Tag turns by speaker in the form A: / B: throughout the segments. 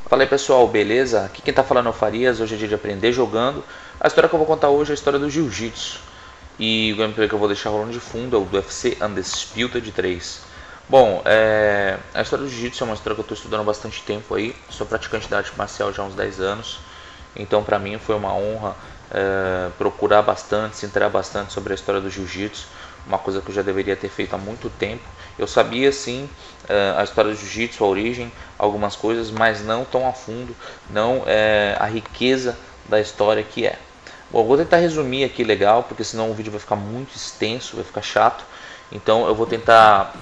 A: Fala aí pessoal, beleza? Aqui quem tá falando é o Farias, hoje é dia de aprender jogando. A história que eu vou contar hoje é a história do Jiu-Jitsu. E o gameplay que eu vou deixar rolando de fundo é o do UFC Undisputed 3. Bom, a história do Jiu-Jitsu é uma história que eu estou estudando há bastante tempo aí. Sou praticante da arte marcial já há uns 10 anos. Então pra mim foi uma honra procurar bastante, se inteirar bastante sobre a história do Jiu-Jitsu. Uma coisa que eu já deveria ter feito há muito tempo. Eu sabia sim a história do Jiu-Jitsu, a origem, algumas coisas, mas não tão a fundo, não a riqueza da história que é. Bom, eu vou tentar resumir aqui legal, porque senão o vídeo vai ficar muito extenso, vai ficar chato. Então eu vou tentar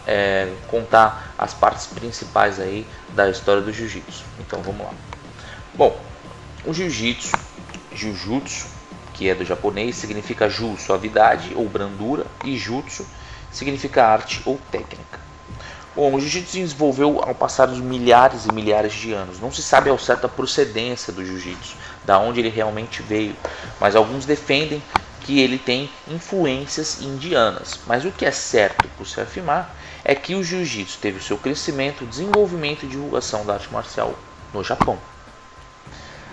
A: contar as partes principais aí da história do Jiu-Jitsu. Então vamos lá. Bom, o Jiu-Jitsu, Jujutsu, que é do japonês, significa Ju, suavidade ou brandura, e Jutsu significa arte ou técnica. Bom, o Jiu-Jitsu se desenvolveu ao passar dos milhares e milhares de anos. Não se sabe ao certo a procedência do Jiu-Jitsu, da onde ele realmente veio, mas alguns defendem que ele tem influências indianas. Mas o que é certo por se afirmar é que o Jiu-Jitsu teve seu crescimento, desenvolvimento e divulgação da arte marcial no Japão.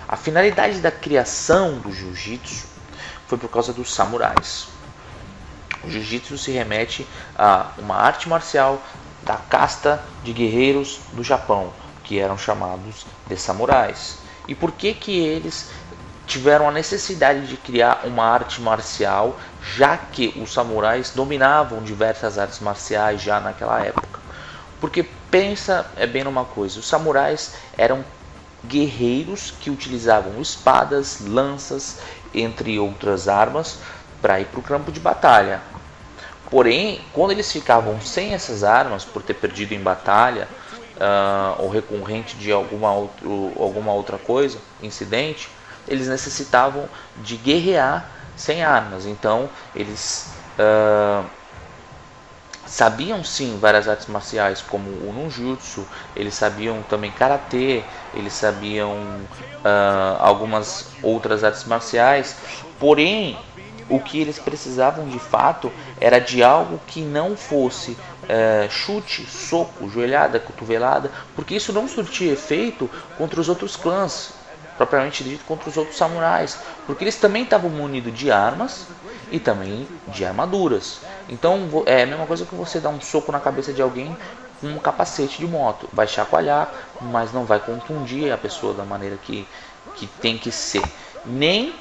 A: A finalidade da criação do Jiu-Jitsu foi por causa dos samurais. O Jiu-Jitsu se remete a uma arte marcial da casta de guerreiros do Japão, que eram chamados de samurais. E por que eles tiveram a necessidade de criar uma arte marcial, já que os samurais dominavam diversas artes marciais já naquela época? Porque pensa bem numa coisa, os samurais eram guerreiros que utilizavam espadas, lanças, entre outras armas, para ir para o campo de batalha. Porém, quando eles ficavam sem essas armas, por ter perdido em batalha, ou recorrente de alguma outra coisa, incidente, eles necessitavam de guerrear sem armas. Então, eles sabiam sim várias artes marciais, como o Ninjutsu, eles sabiam também Karatê, eles sabiam algumas outras artes marciais, porém o que eles precisavam de fato era de algo que não fosse chute, soco, joelhada, cotovelada, porque isso não surtia efeito contra os outros clãs, propriamente dito contra os outros samurais, porque eles também estavam munidos de armas e também de armaduras. Então é a mesma coisa que você dar um soco na cabeça de alguém com um capacete de moto, vai chacoalhar, mas não vai contundir a pessoa da maneira que tem que ser, nem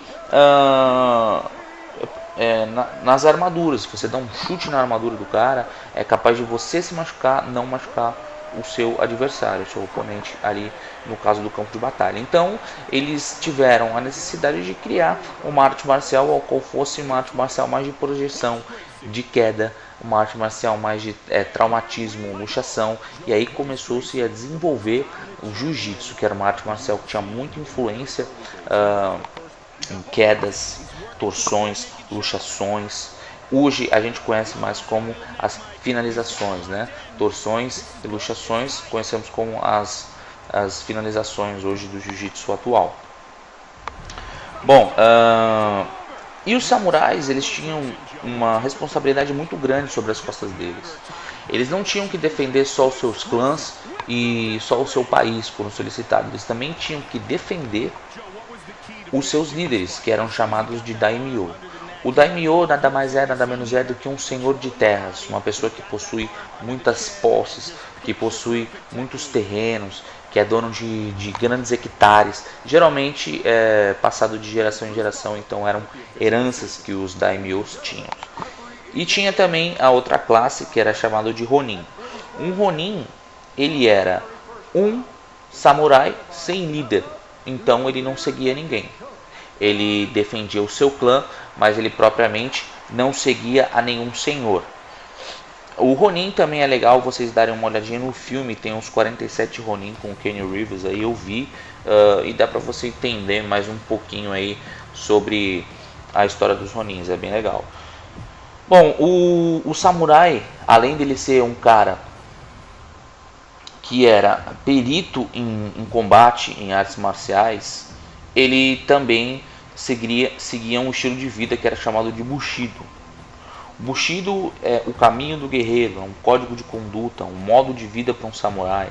A: nas armaduras. Se você dá um chute na armadura do cara, é capaz de você se machucar, não machucar o seu adversário, o seu oponente ali no caso do campo de batalha. Então eles tiveram a necessidade de criar uma arte marcial ao qual fosse uma arte marcial mais de projeção, de queda, uma arte marcial mais de traumatismo, luxação, e aí começou-se a desenvolver o Jiu-Jitsu, que era uma arte marcial que tinha muita influência em quedas, torções, luxações. Hoje a gente conhece mais como as finalizações, né? Torções e luxações conhecemos como as finalizações hoje do Jiu-Jitsu atual. Bom, e os samurais, eles tinham uma responsabilidade muito grande sobre as costas deles. Eles não tinham que defender só os seus clãs e só o seu país quando solicitado. Eles também tinham que defender os seus líderes, que eram chamados de daimyo. O daimyo nada mais nada menos do que um senhor de terras, uma pessoa que possui muitas posses, que possui muitos terrenos, que é dono de grandes hectares, geralmente passado de geração em geração, então eram heranças que os daimyos tinham. E tinha também a outra classe, que era chamado de Ronin. Um Ronin, ele era um samurai sem líder, então ele não seguia ninguém. Ele defendia o seu clã, mas ele propriamente não seguia a nenhum senhor. O Ronin também é legal vocês darem uma olhadinha no filme, tem uns 47 Ronin com o Keanu Reeves, aí eu vi, e dá pra você entender mais um pouquinho aí sobre a história dos Ronins, é bem legal. Bom, o samurai, além dele ser um cara que era perito em combate, em artes marciais, ele também seguia um estilo de vida que era chamado de Bushido. Bushido é o caminho do guerreiro, é um código de conduta, um modo de vida para um samurai.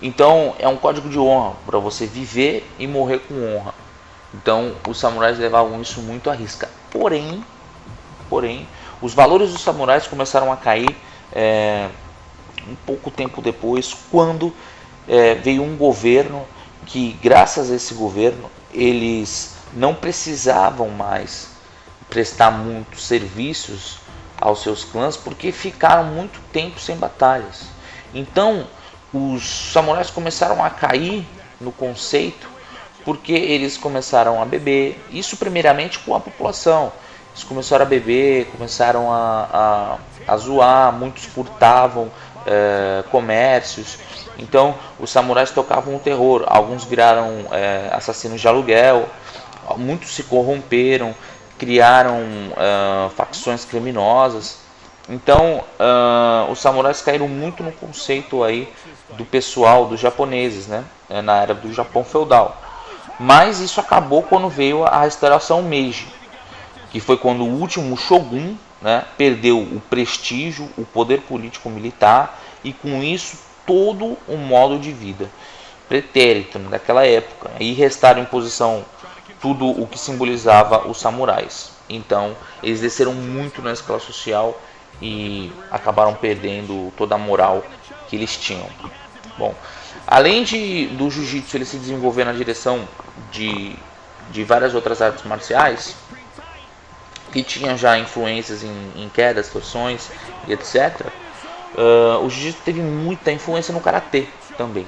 A: Então é um código de honra para você viver e morrer com honra. Então os samurais levavam isso muito à risca. Porém, os valores dos samurais começaram a cair um pouco tempo depois, quando veio um governo que, graças a esse governo, eles não precisavam mais prestar muitos serviços aos seus clãs, porque ficaram muito tempo sem batalhas. Então os samurais começaram a cair no conceito, porque eles começaram a beber, isso primeiramente com a população. Eles começaram a beber, começaram a zoar, muitos furtavam comércios. Então os samurais tocavam o terror, alguns viraram assassinos de aluguel, muitos se corromperam, criaram facções criminosas. Então os samurais caíram muito no conceito aí do pessoal, dos japoneses, né? Na era do Japão feudal. Mas isso acabou quando veio a restauração Meiji, que foi quando o último shogun, né, perdeu o prestígio, o poder político militar e com isso todo o modo de vida pretérito daquela época, e restaram em posição tudo o que simbolizava os samurais. Então eles desceram muito na escala social e acabaram perdendo toda a moral que eles tinham. Bom, além do jiu-jitsu ele se desenvolver na direção de várias outras artes marciais, que tinha já influências em quedas, torções e etc. O jiu-jitsu teve muita influência no karatê também.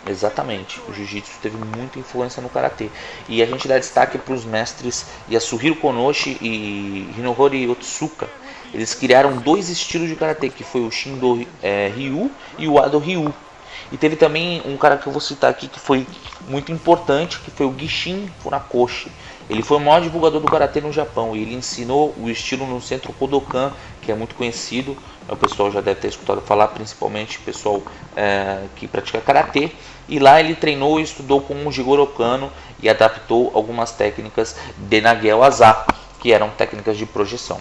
A: Exatamente, o jiu-jitsu teve muita influência no karatê. E a gente dá destaque para os mestres Yasuhiro Konoshi e Hinori Otsuka. Eles criaram dois estilos de karatê, que foi o Shindo Ryu e o Ado Ryu. E teve também um cara que eu vou citar aqui que foi muito importante, que foi o Gishin Funakoshi. Ele foi o maior divulgador do karatê no Japão e ele ensinou o estilo no Centro Kodokan, que é muito conhecido. O pessoal já deve ter escutado falar, principalmente o pessoal que pratica karatê. E lá ele treinou e estudou com o Jigoro Kano e adaptou algumas técnicas de Nagel Aza, que eram técnicas de projeção.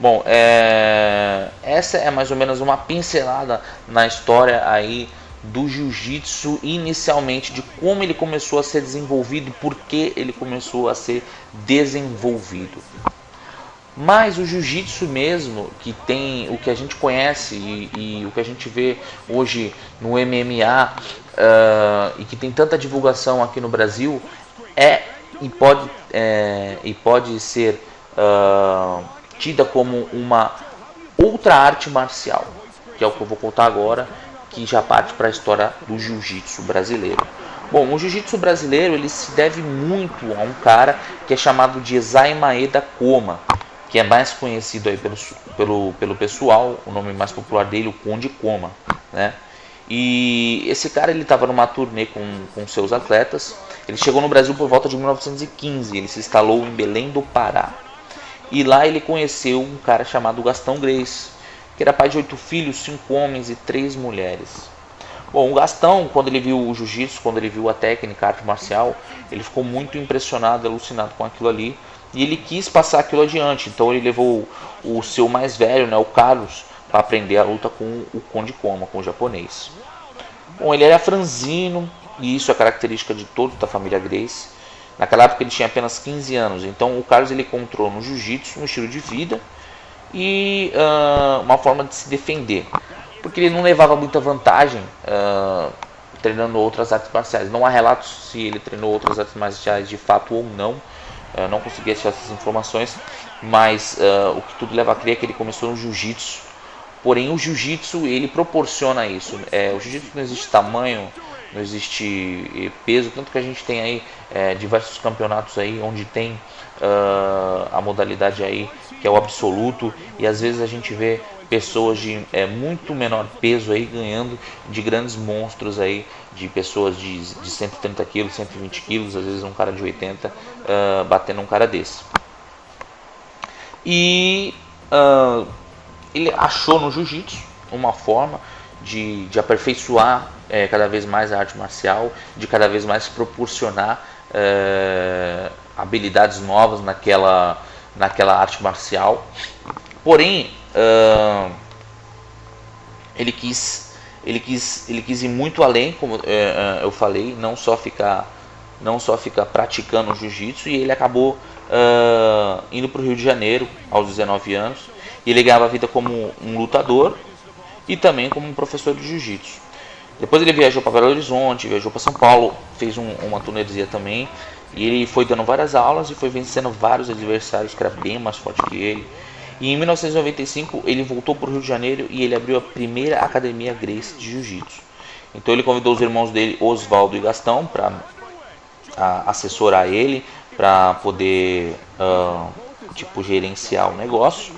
A: Bom, essa é mais ou menos uma pincelada na história aí do jiu-jitsu, inicialmente, de como ele começou a ser desenvolvido e por que ele começou a ser desenvolvido. Mas o jiu-jitsu mesmo, que tem o que a gente conhece e o que a gente vê hoje no MMA e que tem tanta divulgação aqui no Brasil, e pode ser tida como uma outra arte marcial, que é o que eu vou contar agora, que já parte para a história do jiu-jitsu brasileiro. Bom, o jiu-jitsu brasileiro ele se deve muito a um cara que é chamado de Ezai Maeda Koma, que é mais conhecido aí pelo pessoal, o nome mais popular dele, o Conde Koma, né? E esse cara ele estava numa turnê com seus atletas. Ele chegou no Brasil por volta de 1915, ele se instalou em Belém do Pará. E lá ele conheceu um cara chamado Gastão Grace, que era pai de 8 filhos, 5 homens e 3 mulheres. Bom, o Gastão, quando ele viu o jiu-jitsu, quando ele viu a técnica, a arte marcial, ele ficou muito impressionado, alucinado com aquilo ali, e ele quis passar aquilo adiante. Então ele levou o seu mais velho, né, o Carlos, para aprender a luta com o Conde Koma, com o japonês. Bom, ele era franzino, e isso é característica de toda a família Grace. Naquela época ele tinha apenas 15 anos, então o Carlos ele encontrou no jiu-jitsu um estilo de vida e uma forma de se defender, porque ele não levava muita vantagem treinando outras artes marciais. Não há relatos se ele treinou outras artes marciais de fato ou não, não consegui achar essas informações, mas o que tudo leva a crer é que ele começou no jiu-jitsu. Porém o jiu-jitsu ele proporciona isso. O jiu-jitsu não existe tamanho, não existe peso, tanto que a gente tem aí diversos campeonatos aí onde tem a modalidade aí que é o absoluto, e às vezes a gente vê pessoas de muito menor peso aí ganhando de grandes monstros aí, de pessoas de 130 quilos, 120 quilos, às vezes um cara de 80 batendo um cara desse. E ele achou no jiu-jitsu uma forma de aperfeiçoar cada vez mais a arte marcial, de cada vez mais proporcionar habilidades novas naquela arte marcial. Porém, ele quis ele quis ir muito além, como eu falei, não só ficar praticando jiu-jitsu, e ele acabou indo para o Rio de Janeiro aos 19 anos, e ele ganhava a vida como um lutador e também como um professor de jiu-jitsu. Depois ele viajou para Belo Horizonte, viajou para São Paulo, fez uma turnêzinha também, e ele foi dando várias aulas e foi vencendo vários adversários que eram bem mais fortes que ele. E em 1995 ele voltou para o Rio de Janeiro e ele abriu a primeira academia Gracie de Jiu-Jitsu. Então ele convidou os irmãos dele, Oswaldo e Gastão, para assessorar ele, para poder gerenciar o negócio.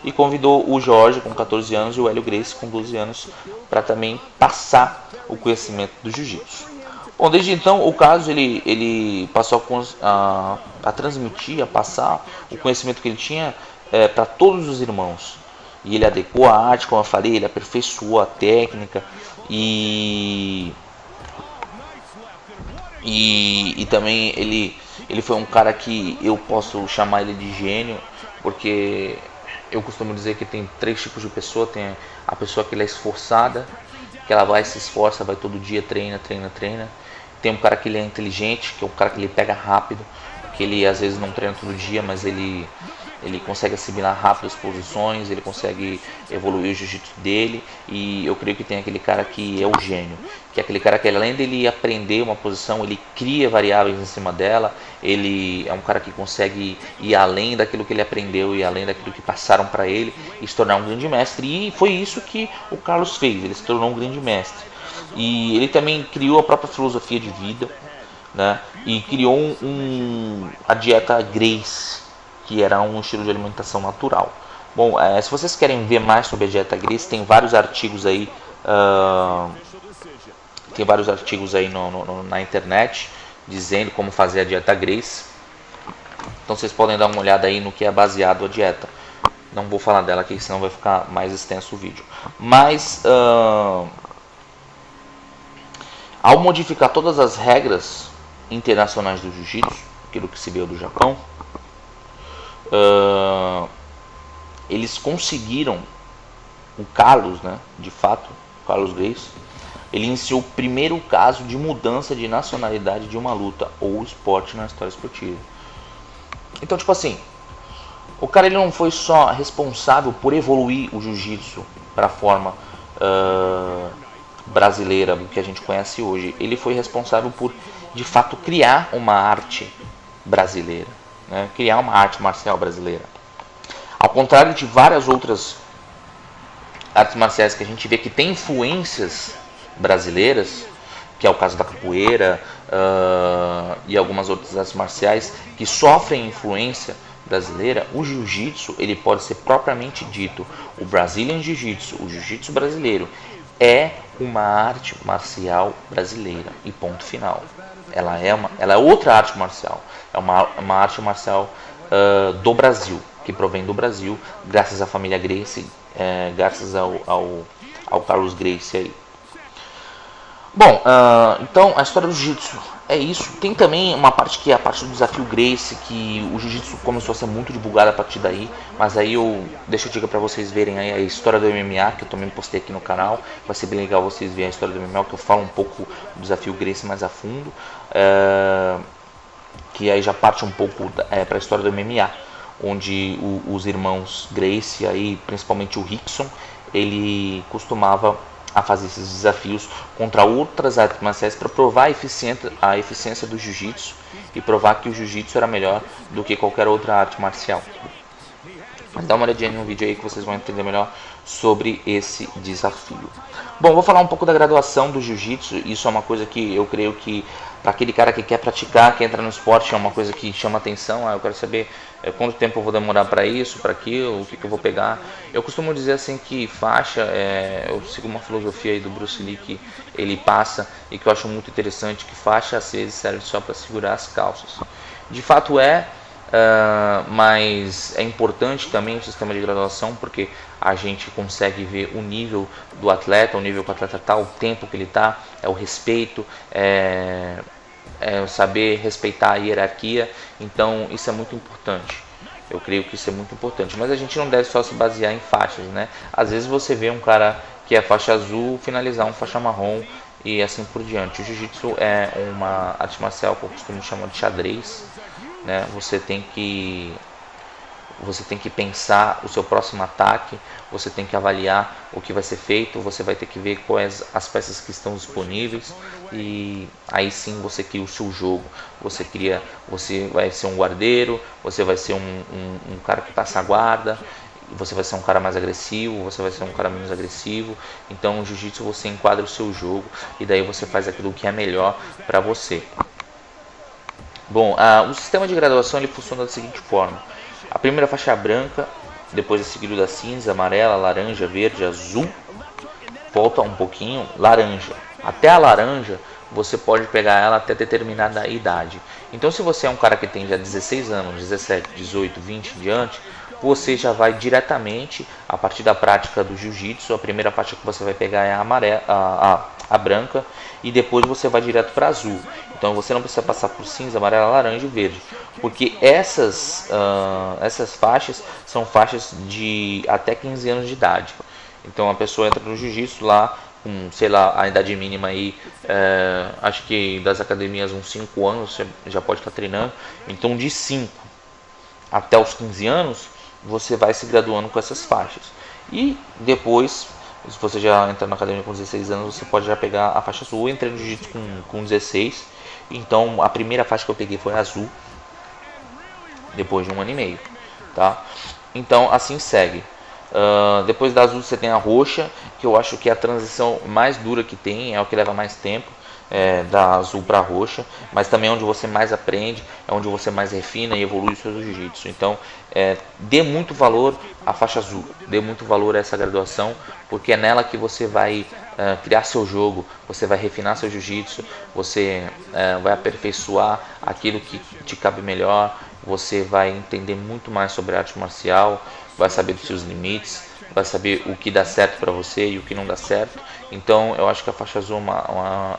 A: E convidou o Jorge com 14 anos e o Hélio Gracie com 12 anos para também passar o conhecimento do jiu-jitsu. Bom, desde então o Carlos ele passou a transmitir, a passar o conhecimento que ele tinha para todos os irmãos. E ele adequou a arte, como eu falei, ele aperfeiçoou a técnica e também ele foi um cara que eu posso chamar ele de gênio, porque eu costumo dizer que tem 3 tipos de pessoa. Tem a pessoa que ela é esforçada, que ela vai, se esforça, vai todo dia, treina. Tem um cara que ele é inteligente, que é um cara que ele pega rápido, que ele às vezes não treina todo dia, mas ele consegue assimilar rápido as posições, ele consegue evoluir o jiu-jitsu dele. E eu creio que tem aquele cara que é o gênio, que é aquele cara que além dele aprender uma posição, ele cria variáveis em cima dela. Ele é um cara que consegue ir além daquilo que ele aprendeu e além daquilo que passaram para ele e se tornar um grande mestre. E foi isso que o Carlos fez, ele se tornou um grande mestre. E ele também criou a própria filosofia de vida, né? E criou a dieta Gracie, que era um estilo de alimentação natural. Bom, se vocês querem ver mais sobre a dieta Gracie, tem vários artigos aí, na internet dizendo como fazer a dieta Gracie. Então vocês podem dar uma olhada aí no que é baseado a dieta. Não vou falar dela aqui, senão vai ficar mais extenso o vídeo. Mas ao modificar todas as regras internacionais do jiu-jitsu, aquilo que se veio do Japão, eles conseguiram, o Carlos, né, de fato, o Carlos Gracie, ele iniciou o primeiro caso de mudança de nacionalidade de uma luta ou esporte na história esportiva. Então, tipo assim, o cara ele não foi só responsável por evoluir o jiu-jitsu para a forma brasileira que a gente conhece hoje. Ele foi responsável por, de fato, criar uma arte brasileira, né? Criar uma arte marcial brasileira. Ao contrário de várias outras artes marciais que a gente vê que tem influências brasileiras, que é o caso da capoeira e algumas outras artes marciais que sofrem influência brasileira, o jiu-jitsu ele pode ser propriamente dito, o Brazilian Jiu-Jitsu, o jiu-jitsu brasileiro, é uma arte marcial brasileira e ponto final. Ela é outra arte marcial, é uma arte marcial do Brasil, que provém do Brasil, graças à família Gracie, graças ao Carlos Gracie aí. Bom, então a história do jiu-jitsu é isso. Tem também uma parte que é a parte do desafio Gracie, que o jiu-jitsu começou a ser muito divulgado a partir daí, mas aí deixa eu dizer para vocês verem aí a história do MMA, que eu também postei aqui no canal. Vai ser bem legal vocês verem a história do MMA, que eu falo um pouco do desafio Gracie mais a fundo, que aí já parte um pouco para a história do MMA, onde os irmãos Gracie, aí, principalmente o Rickson, ele costumava a fazer esses desafios contra outras artes marciais para provar a eficiência do jiu-jitsu e provar que o jiu-jitsu era melhor do que qualquer outra arte marcial. Mas dá uma olhadinha no vídeo aí que vocês vão entender melhor sobre esse desafio. Bom, vou falar um pouco da graduação do jiu-jitsu. Isso é uma coisa que eu creio que para aquele cara que quer praticar, que entra no esporte, é uma coisa que chama atenção. Eu quero saber quanto tempo eu vou demorar para isso, para aquilo, o que eu vou pegar. Eu costumo dizer assim que faixa, eu sigo uma filosofia aí do Bruce Lee que ele passa e que eu acho muito interessante, que faixa às vezes serve só para segurar as calças. De fato mas é importante também o sistema de graduação, porque a gente consegue ver o nível do atleta, o nível que o atleta está, o tempo que ele está, o respeito, saber respeitar a hierarquia. Então isso é muito importante. Eu creio que isso é muito importante, mas a gente não deve só se basear em faixas, né? Às vezes você vê um cara que é faixa azul, finalizar um faixa marrom e assim por diante. O jiu-jitsu é uma arte marcial que eu costumo chamar de xadrez, né? Você tem que pensar o seu próximo ataque, você tem que avaliar o que vai ser feito, você vai ter que ver quais as peças que estão disponíveis e aí sim você cria o seu jogo. Você vai ser um guardeiro, você vai ser um cara que passa a guarda, você vai ser um cara mais agressivo, você vai ser um cara menos agressivo. Então no jiu-jitsu você enquadra o seu jogo e daí você faz aquilo que é melhor para você. Bom, o sistema de graduação ele funciona da seguinte forma: a primeira faixa é branca, depois é seguido da cinza, amarela, laranja, verde, azul, volta um pouquinho, laranja. Até a laranja você pode pegar ela até determinada idade. Então se você é um cara que tem já 16 anos, 17, 18, 20 em diante, você já vai diretamente, a partir da prática do jiu-jitsu, a primeira faixa que você vai pegar é a amarela, a branca, e depois você vai direto para azul. Então você não precisa passar por cinza, amarela, laranja e verde, porque essas faixas são faixas de até 15 anos de idade. Então a pessoa entra no jiu-jitsu lá com, sei lá, a idade mínima aí, acho que das academias uns 5 anos você já pode estar treinando. Então de 5 até os 15 anos você vai se graduando com essas faixas. E depois, se você já entrar na academia com 16 anos, você pode já pegar a faixa azul. Eu entrei no jiu-jitsu com 16, então a primeira faixa que eu peguei foi azul, depois de 1 ano e meio, tá? Então assim segue. Depois da azul você tem a roxa, que eu acho que é a transição mais dura que tem, é o que leva mais tempo, da azul para roxa, mas também é onde você mais aprende, é onde você mais refina e evolui o seu jiu-jitsu. Então dê muito valor à faixa azul, dê muito valor a essa graduação, porque é nela que você vai criar seu jogo, você vai refinar seu jiu-jitsu, você vai aperfeiçoar aquilo que te cabe melhor, você vai entender muito mais sobre a arte marcial, vai saber dos seus limites, vai saber o que dá certo para você e o que não dá certo. Então eu acho que a faixa azul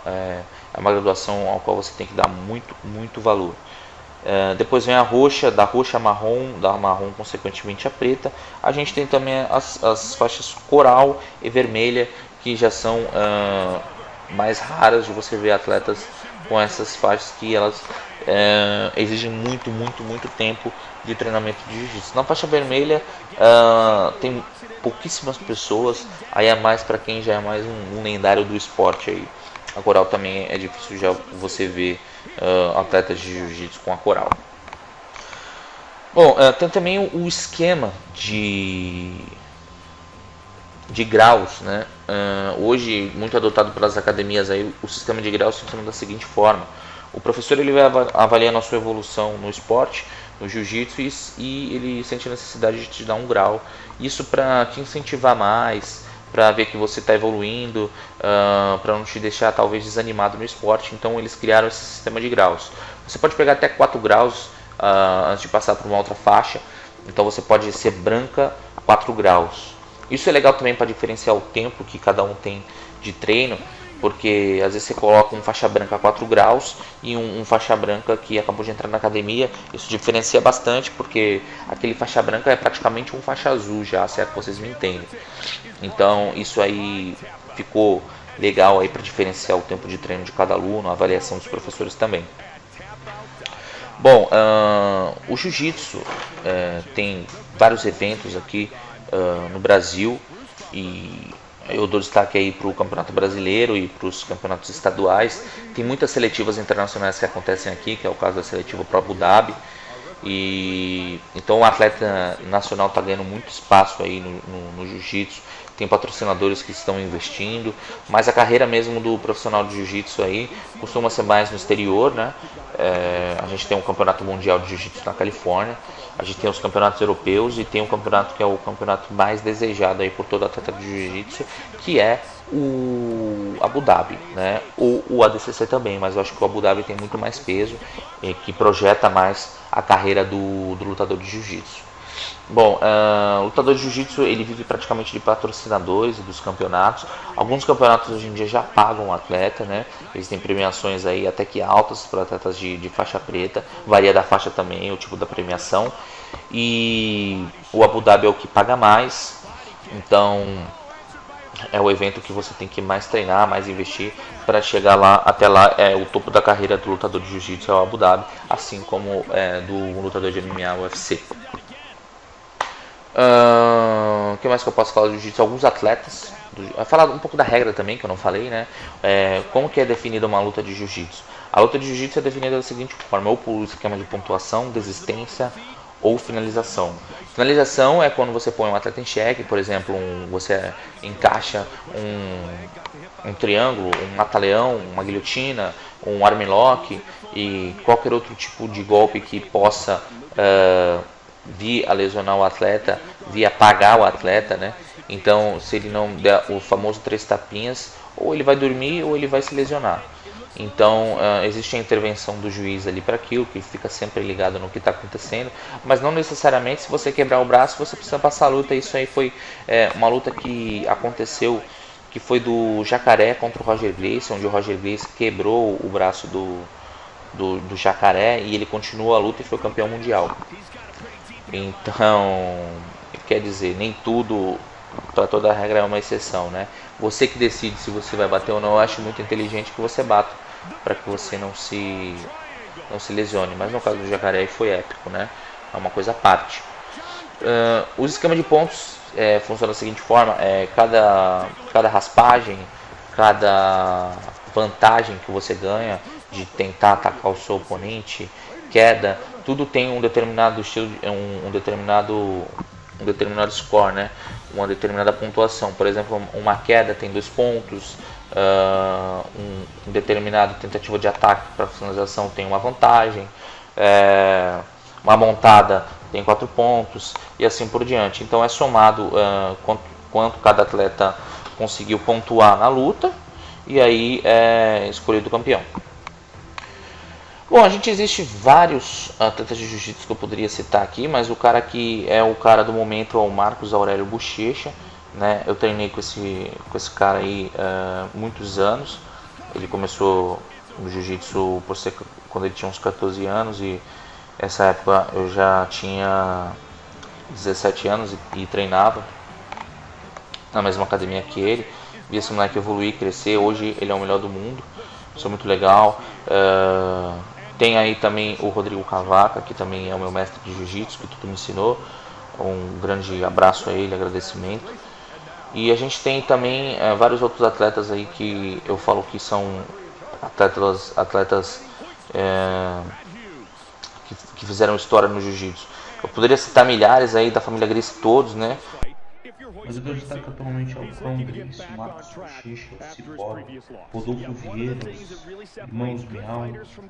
A: é uma graduação ao qual você tem que dar muito valor. Depois vem a roxa, da roxa a marrom, da marrom consequentemente a preta. A gente tem também as faixas coral e vermelha, que já são mais raras de você ver atletas com essas faixas, que elas exigem muito tempo de treinamento de jiu-jitsu. Na faixa vermelha tem pouquíssimas pessoas, aí é mais para quem já é mais um lendário do esporte aí. A coral também é difícil já você ver atletas de jiu-jitsu com a coral. Bom, tem também o esquema de graus, né? Hoje muito adotado pelas academias aí, o sistema de graus funciona da seguinte forma: o professor ele vai avaliando a sua evolução no esporte, no jiu-jitsu, e ele sente a necessidade de te dar um grau. Isso para te incentivar mais, para ver que você está evoluindo, para não te deixar talvez desanimado no esporte. Então eles criaram esse sistema de graus. Você pode pegar até 4 graus antes de passar para uma outra faixa. Então você pode ser branca 4 graus. Isso é legal também para diferenciar o tempo que cada um tem de treino, porque às vezes você coloca um faixa branca a 4 graus e um faixa branca que acabou de entrar na academia. Isso diferencia bastante, porque aquele faixa branca é praticamente um faixa azul já, se é que vocês me entendem. Então isso aí ficou legal aí para diferenciar o tempo de treino de cada aluno, a avaliação dos professores também. Bom, o jiu-jitsu tem vários eventos aqui no Brasil, e eu dou destaque aí para o Campeonato Brasileiro e para os campeonatos estaduais. Tem muitas seletivas internacionais que acontecem aqui, que é o caso da seletiva para Abu Dhabi. E então o atleta nacional está ganhando muito espaço aí no jiu-jitsu. Tem patrocinadores que estão investindo, mas a carreira mesmo do profissional de jiu-jitsu aí costuma ser mais no exterior, né? A gente tem um campeonato mundial de jiu-jitsu na Califórnia, a gente tem os campeonatos europeus e tem um campeonato que é o campeonato mais desejado aí por todo atleta de jiu-jitsu, que é o Abu Dhabi, né? O ADCC também, mas eu acho que o Abu Dhabi tem muito mais peso e que projeta mais a carreira do lutador de jiu-jitsu. Bom, o lutador de jiu-jitsu ele vive praticamente de patrocinadores e dos campeonatos. Alguns campeonatos hoje em dia já pagam o atleta, né? Eles têm premiações aí até que altas para atletas de faixa preta. Varia da faixa também o tipo da premiação. E o Abu Dhabi é o que paga mais. Então é o evento que você tem que mais treinar, mais investir para chegar lá. Até lá é o topo da carreira do lutador de jiu-jitsu, é o Abu Dhabi, assim como do lutador de MMA, o UFC. O que mais que eu posso falar do jiu-jitsu? Alguns atletas. Falar um pouco da regra também, que eu não falei, né? Como que é definida uma luta de jiu-jitsu? A luta de jiu-jitsu é definida da seguinte forma: ou por esquema de pontuação, desistência ou finalização. Finalização é quando você põe um atleta em xeque, por exemplo, você encaixa um triângulo, um mata-leão, uma guilhotina, um armlock e qualquer outro tipo de golpe que possa vir a lesionar o atleta, vir a pagar o atleta, né? Então, se ele não der o famoso 3 tapinhas, ou ele vai dormir ou ele vai se lesionar. Então, existe a intervenção do juiz ali para aquilo, que fica sempre ligado no que está acontecendo, mas não necessariamente se você quebrar o braço você precisa passar a luta. Isso aí foi uma luta que aconteceu, que foi do Jacaré contra o Roger Gracie, onde o Roger Gracie quebrou o braço do Jacaré e ele continuou a luta e foi campeão mundial. Então, quer dizer, nem tudo, para toda a regra é uma exceção, né? Você que decide se você vai bater ou não. Eu acho muito inteligente que você bata, para que você não se lesione, mas no caso do Jacaré foi épico, né? É uma coisa à parte. Os esquemas de pontos funcionam da seguinte forma: cada raspagem, cada vantagem que você ganha de tentar atacar o seu oponente, queda, tudo tem um determinado estilo, um determinado score, né? Uma determinada pontuação. Por exemplo, uma queda tem 2 pontos, um determinado tentativa de ataque para finalização tem uma vantagem, uma montada tem 4 pontos e assim por diante. Então é somado quanto cada atleta conseguiu pontuar na luta e aí é escolhido o campeão. Bom, existe vários atletas de jiu-jitsu que eu poderia citar aqui, mas o cara que é o cara do momento é o Marcos Aurélio Bochecha, né? Eu treinei com esse cara aí muitos anos. Ele começou no jiu-jitsu quando ele tinha uns 14 anos e nessa época eu já tinha 17 anos e treinava na mesma academia que ele. Vi esse moleque evoluir, crescer. Hoje ele é o melhor do mundo. Isso é muito legal. Tem aí também o Rodrigo Cavaca, que também é o meu mestre de jiu-jitsu, que tudo me ensinou. Um grande abraço a ele, agradecimento. E a gente tem também vários outros atletas aí que eu falo que são atletas que fizeram história no jiu-jitsu. Eu poderia citar milhares aí da família Gracie todos, né?
B: Mas eu dou destaque atualmente ao Cão Gracie, Marcos Bochecha, Cipó, Rodolfo Vieira, Irmãos Miau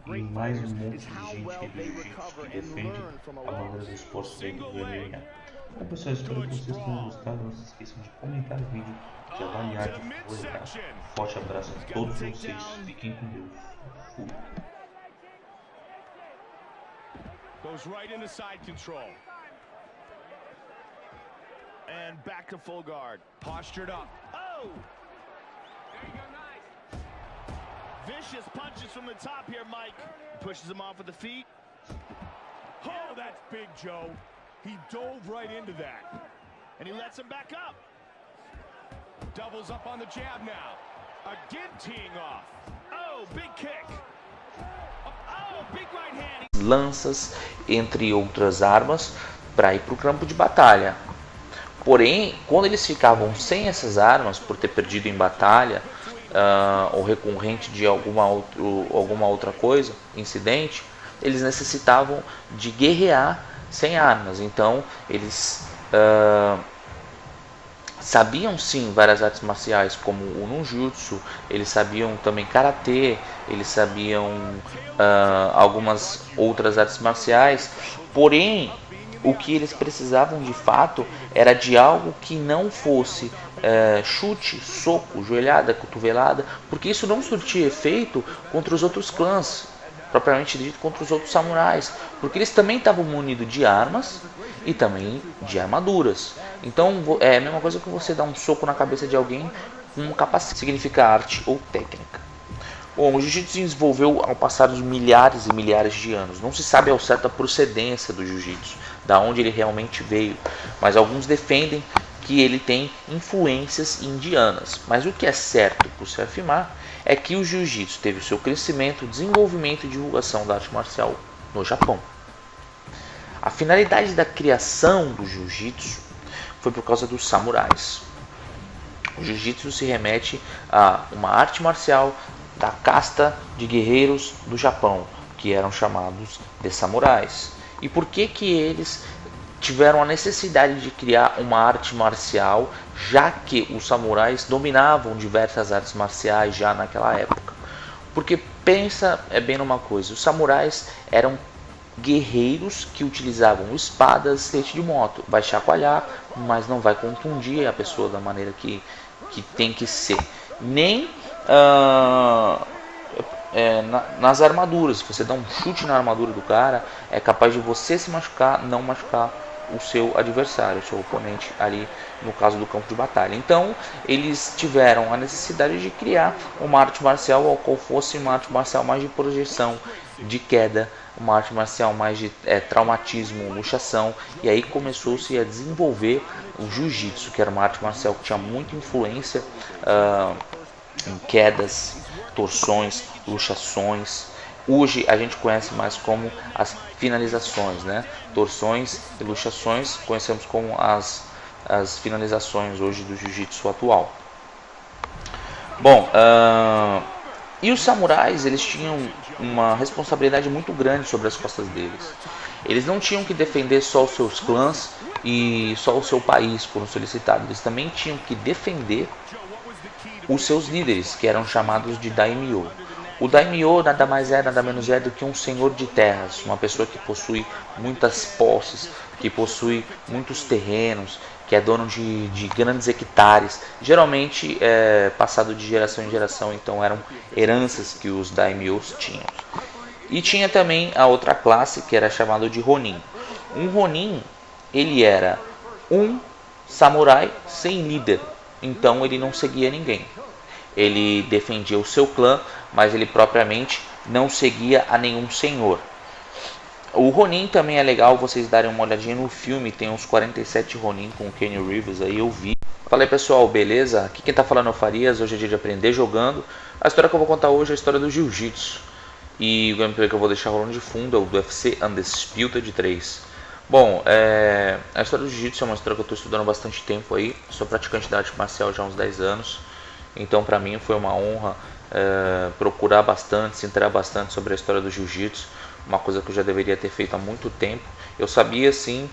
B: e mais um monte de gente aí do jiu-jitsu que defende a bandeira do esporte dentro do MMA. Bom pessoal, espero que vocês tenham gostado. Não se esqueçam de comentar o vídeo, de avaliar, de favoritar. Forte abraço a todos vocês, fiquem com Deus. Fui.
C: Goes right into side control. And back to full guard. Postured up. Oh! Vicious punches from the top here, Mike. Pushes him off with the feet. Oh, that's big, Joe. He dove right into that. And he lets him back up. Doubles up on the jab now. Again teeing off. Oh, big kick. Oh, big right hand.
A: Lanças, entre outras armas, para ir para o campo de batalha. Porém, quando eles ficavam sem essas armas, por ter perdido em batalha, ou recorrente de alguma outra coisa, incidente, eles necessitavam de guerrear sem armas. Então, eles sabiam sim várias artes marciais, como o ninjutsu, eles sabiam também karatê, eles sabiam algumas outras artes marciais, porém o que eles precisavam de fato era de algo que não fosse chute, soco, joelhada, cotovelada, porque isso não surtia efeito contra os outros clãs, propriamente dito, contra os outros samurais, porque eles também estavam munidos de armas e também de armaduras. Então é a mesma coisa que você dar um soco na cabeça de alguém com um capacete, significa arte ou técnica. Bom, o jiu-jitsu se desenvolveu ao passar de milhares e milhares de anos. Não se sabe ao certo a procedência do jiu-jitsu, da onde ele realmente veio, mas alguns defendem que ele tem influências indianas. Mas o que é certo por se afirmar é que o jiu-jitsu teve o seu crescimento, desenvolvimento e divulgação da arte marcial no Japão. A finalidade da criação do jiu-jitsu foi por causa dos samurais. O jiu-jitsu se remete a uma arte marcial da casta de guerreiros do Japão, que eram chamados de samurais. E por que eles tiveram a necessidade de criar uma arte marcial, já que os samurais dominavam diversas artes marciais já naquela época? Porque pensa bem numa coisa, os samurais eram guerreiros que utilizavam espadas, leite de moto, vai chacoalhar, mas não vai contundir a pessoa da maneira que tem que ser, nem nas armaduras. Se você dá um chute na armadura do cara, é capaz de você se machucar, não machucar o seu adversário, o seu oponente ali no caso do campo de batalha. Então eles tiveram a necessidade de criar uma arte marcial ao qual fosse uma arte marcial mais de projeção, de queda, uma arte marcial mais de traumatismo, luxação, e aí começou-se a desenvolver o jiu-jitsu, que era uma arte marcial que tinha muita influência em quedas, torções, luxações. Hoje a gente conhece mais como as finalizações, né? Torções e luxações conhecemos como as finalizações hoje do jiu-jitsu atual. Bom, e os samurais, eles tinham uma responsabilidade muito grande sobre as costas deles. Eles não tinham que defender só os seus clãs e só o seu país quando solicitado. Eles também tinham que defender os seus líderes, que eram chamados de daimyo. O daimyo nada mais nada menos do que um senhor de terras, uma pessoa que possui muitas posses, que possui muitos terrenos, que é dono de grandes hectares, geralmente passado de geração em geração, então eram heranças que os daimyos tinham. E tinha também a outra classe, que era chamado de ronin. Um ronin, ele era um samurai sem líder, então ele não seguia ninguém. Ele defendia o seu clã, mas ele propriamente não seguia a nenhum senhor. O Ronin também é legal vocês darem uma olhadinha no filme, tem uns 47 Ronin com o Keanu Reeves, aí eu vi. Fala aí pessoal, beleza? Aqui quem tá falando é o Farias, hoje é dia de aprender jogando. A história que eu vou contar hoje é a história do Jiu-Jitsu. E o gameplay que eu vou deixar rolando de fundo é o do UFC Undisputed 3. Bom, a história do Jiu-Jitsu é uma história que eu estou estudando há bastante tempo aí. Sou praticante da arte marcial já há uns 10 anos. Então para mim foi uma honra procurar bastante, se inteirar bastante sobre a história do Jiu-Jitsu. Uma coisa que eu já deveria ter feito há muito tempo. Eu sabia sim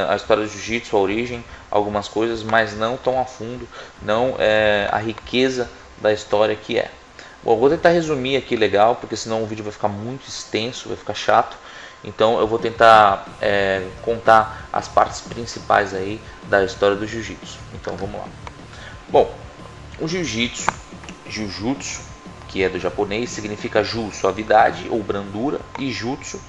A: a história do Jiu-Jitsu, a origem, algumas coisas, mas não tão a fundo, não a riqueza da história que é. Bom, eu vou tentar resumir aqui legal, porque senão o vídeo vai ficar muito extenso, vai ficar chato. Então eu vou tentar contar as partes principais aí da história do Jiu-Jitsu. Então vamos lá. Bom, o Jiu-Jitsu, Jujutsu, que é do japonês, significa Ju, suavidade ou brandura, e Jutsu